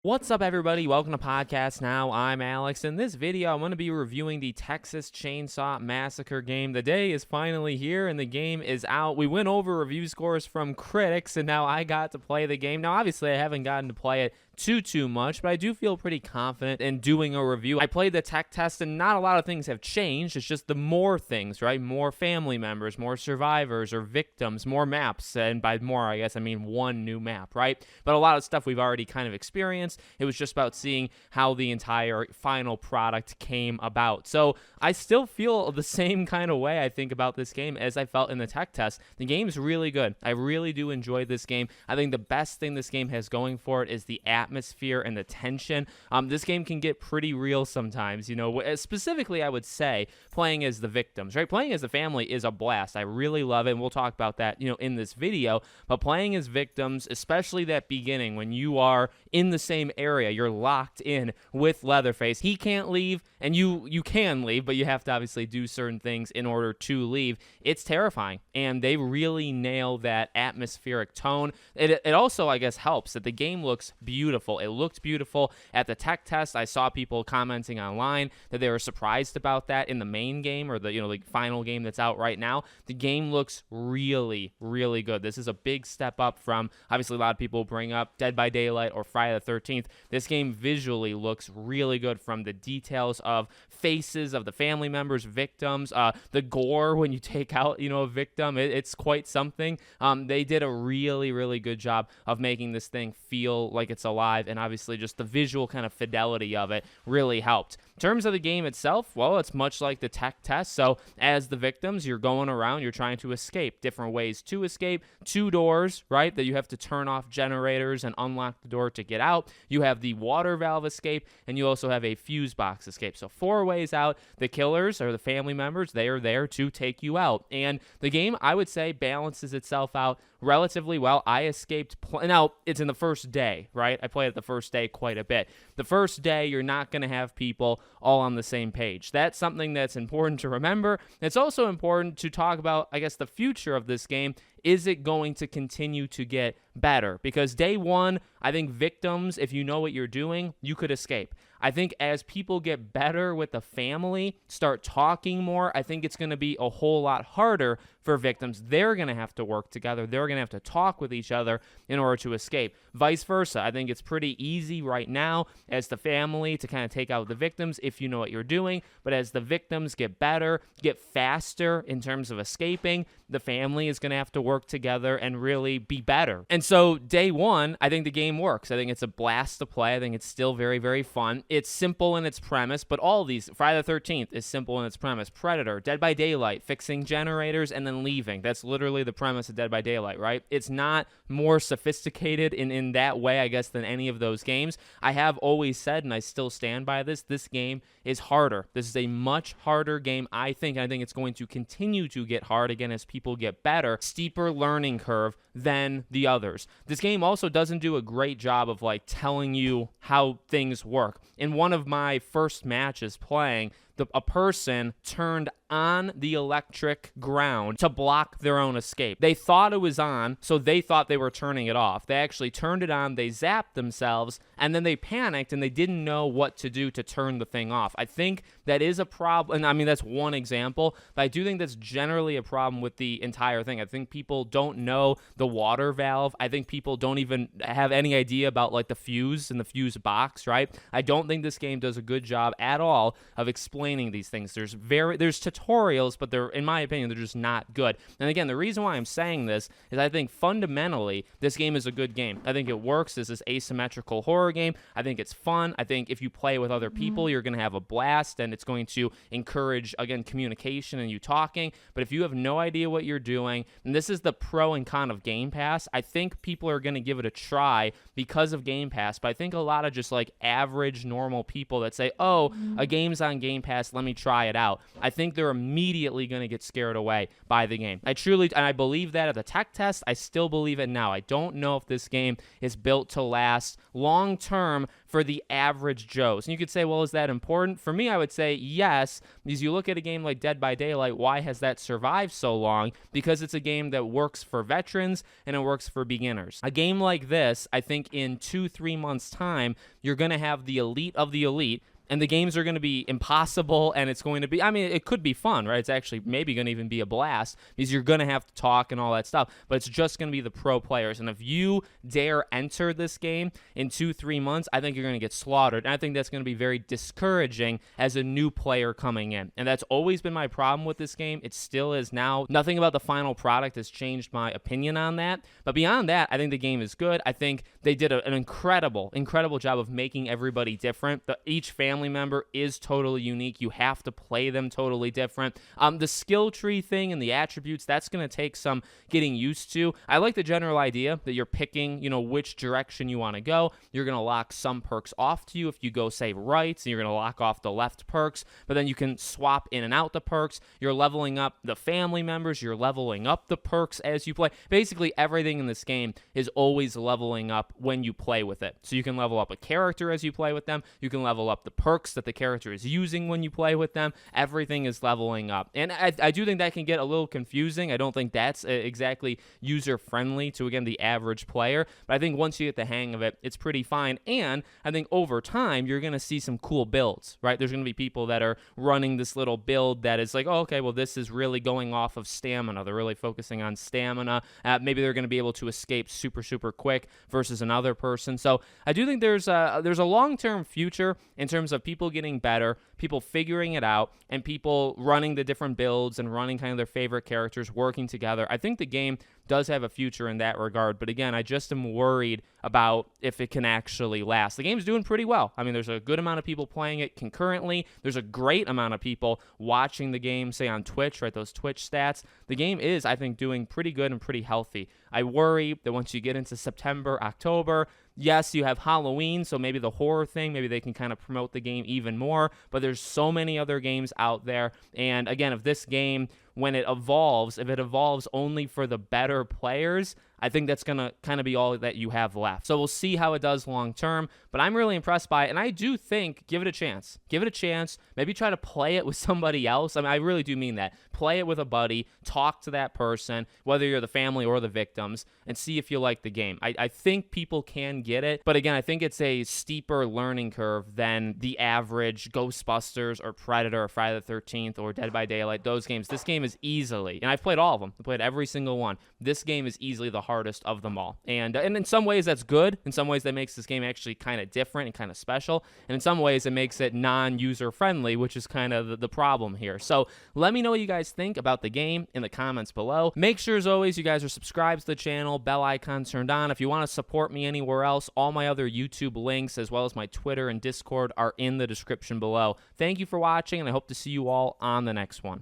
What's up, everybody? Welcome to Podcast Now. I'm Alex. In this video, I'm going to be reviewing the Texas Chainsaw Massacre game. The day is finally here, and the game is out. We went over review scores from critics, and now I got to play the game. Now, obviously, I haven't gotten to play it too much, but I do feel pretty confident in doing a review. I played the tech test, and not a lot of things have changed. It's just the more things, right? More family members, more survivors or victims, more maps, and by more, I guess I mean one new map, right? But a lot of stuff we've already kind of experienced. It was just about seeing how the entire final product came about. So I still feel the same kind of way I think about this game as I felt in the tech test. The game's really good. I really do enjoy this game. I think the best thing this game has going for it is the atmosphere and the tension. This game can get pretty real sometimes, you know, specifically I would say playing as the victims, right? Playing as the family is a blast. I really love it, and we'll talk about that, you know, in this video. But playing as victims, especially that beginning when you are in the same area, you're locked in with Leatherface. He can't leave, and you can leave, but you have to obviously do certain things in order to leave. It's terrifying, and they really nail that atmospheric tone. It also, I guess, helps that the game looks beautiful. It looked beautiful at the tech test. I saw people commenting online that they were surprised about that in the main game, or the final game that's out right now. The game looks really, really good. This is a big step up from, obviously, a lot of people bring up Dead by Daylight or Friday the 13th. This game visually looks really good, from the details of faces of the family members, victims, the gore when you take out, a victim. It's quite something. They did a really, really good job of making this thing feel like it's alive, and obviously just the visual kind of fidelity of it really helped. In terms of the game itself, well, it's much like the tech test. So as the victims, you're going around, you're trying to escape. Different ways to escape. 2 doors, right, that you have to turn off generators and unlock the door to get out. You have the water valve escape, and you also have a fuse box escape. So 4 ways out. The killers, or the family members, they are there to take you out. And the game, I would say, balances itself out relatively well. I escaped. Now, it's in the first day, right? I played it the first day quite a bit. The first day, you're not going to have people all on the same page. That's something that's important to remember. It's also important to talk about, I guess, the future of this game. Is it going to continue to get better? Because day one, I think victims, if you know what you're doing, you could escape. I think as people get better with the family, start talking more, I think it's going to be a whole lot harder for victims. They're going to have to work together. They're going to have to talk with each other in order to escape. Vice versa. I think it's pretty easy right now as the family to kind of take out the victims if you know what you're doing. But as the victims get better, get faster in terms of escaping, the family is going to have to work together and really be better. And so day one, I think the game works. I think it's a blast to play. I think it's still very, very fun. It's simple in its premise, but all these, Friday the 13th is simple in its premise. Predator, Dead by Daylight, fixing generators and then leaving. That's literally the premise of Dead by Daylight, right? It's not more sophisticated in that way, I guess, than any of those games. I have always said, and I still stand by this game is harder. This is a much harder game, I think. I think it's going to continue to get hard, again, as people get better. Steeper learning curve than the others. This game also doesn't do a great job of telling you how things work. In one of my first matches playing, a person turned on the electric ground to block their own escape. They thought it was on, so they thought they were turning it off. They actually turned it on, they zapped themselves, and then they panicked and they didn't know what to do to turn the thing off. I think that is a problem, and I mean, that's one example, but I do think that's generally a problem with the entire thing. I think people don't know the water valve. I think people don't even have any idea about the fuse and the fuse box, right? I don't think this game does a good job at all of explaining these things. There's tutorials, but in my opinion, they're just not good. And again, the reason why I'm saying this is I think fundamentally this game is a good game. I think it works as this asymmetrical horror game. I think it's fun. I think if you play with other people, you're going to have a blast, and it's going to encourage, again, communication and you talking. But if you have no idea what you're doing, and this is the pro and con of Game Pass, I think people are going to give it a try because of Game Pass. But I think a lot of just average, normal people that say, oh, a game's on Game Pass, Pass, let me try it out, I think they're immediately going to get scared away by the game. I truly, and I believe that at the tech test, I still believe it now. I don't know if this game is built to last long term for the average Joes. And you could say, well, is that important? For me, I would say yes, because you look at a game like Dead by Daylight, why has that survived so long? Because it's a game that works for veterans and it works for beginners. A game like this, I think in 2-3 months' time, you're going to have the elite of the elite, and the games are going to be impossible, and it's going to be, I mean, it could be fun, right? It's actually maybe going to even be a blast, because you're going to have to talk and all that stuff, but it's just going to be the pro players. And if you dare enter this game in 2-3 months, I think you're going to get slaughtered, and I think that's going to be very discouraging as a new player coming in. And that's always been my problem with this game. It still is now. Nothing about the final product has changed my opinion on that, but beyond that, I think the game is good. I think they did an incredible job of making everybody different. Each family member is totally unique. You have to play them totally different. The skill tree thing and the attributes, that's going to take some getting used to. I like the general idea that you're picking, which direction you want to go. You're going to lock some perks off to you if you go, say, right, and you're going to lock off the left perks, but then you can swap in and out the perks. You're leveling up the family members. You're leveling up the perks as you play. Basically, everything in this game is always leveling up when you play with it. So you can level up a character as you play with them. You can level up the perks that the character is using when you play with them. Everything is leveling up. And I do think that can get a little confusing. I don't think that's exactly user-friendly to, again, the average player. But I think once you get the hang of it, it's pretty fine. And I think over time, you're going to see some cool builds, right? There's going to be people that are running this little build that is like, oh, okay, well, this is really going off of stamina. They're really focusing on stamina. Maybe they're going to be able to escape super, super quick versus another person. So I do think there's a long-term future in terms of people getting better, people figuring it out, and people running the different builds and running kind of their favorite characters, working together. I think the game does have a future in that regard, but again, I just am worried about if it can actually last. The game's doing pretty well. I mean, there's a good amount of people playing it concurrently. There's a great amount of people watching the game, say on Twitch, right, those Twitch stats. The game is, I think, doing pretty good and pretty healthy. I worry that once you get into September, October, yes, you have Halloween, so maybe the horror thing, maybe they can kind of promote the game even more, but there's so many other games out there, and again, if this game, when it evolves, if it evolves only for the better players, I think that's going to kind of be all that you have left. So we'll see how it does long term, but I'm really impressed by it, and I do think give it a chance. Give it a chance. Maybe try to play it with somebody else. I mean, I really do mean that. Play it with a buddy. Talk to that person, whether you're the family or the victims, and see if you like the game. I think people can get it, but again, I think it's a steeper learning curve than the average Ghostbusters or Predator or Friday the 13th or Dead by Daylight, those games. This game is easily, and I've played all of them. I played every single one. This game is easily the hardest of them all. And in some ways that's good. In some ways that makes this game actually kind of different and kind of special. And in some ways it makes it non-user friendly, which is kind of the problem here. So let me know what you guys think about the game in the comments below. Make sure, as always, you guys are subscribed to the channel, bell icon turned on. If you want to support me anywhere else, all my other YouTube links as well as my Twitter and Discord are in the description below. Thank you for watching, and I hope to see you all on the next one.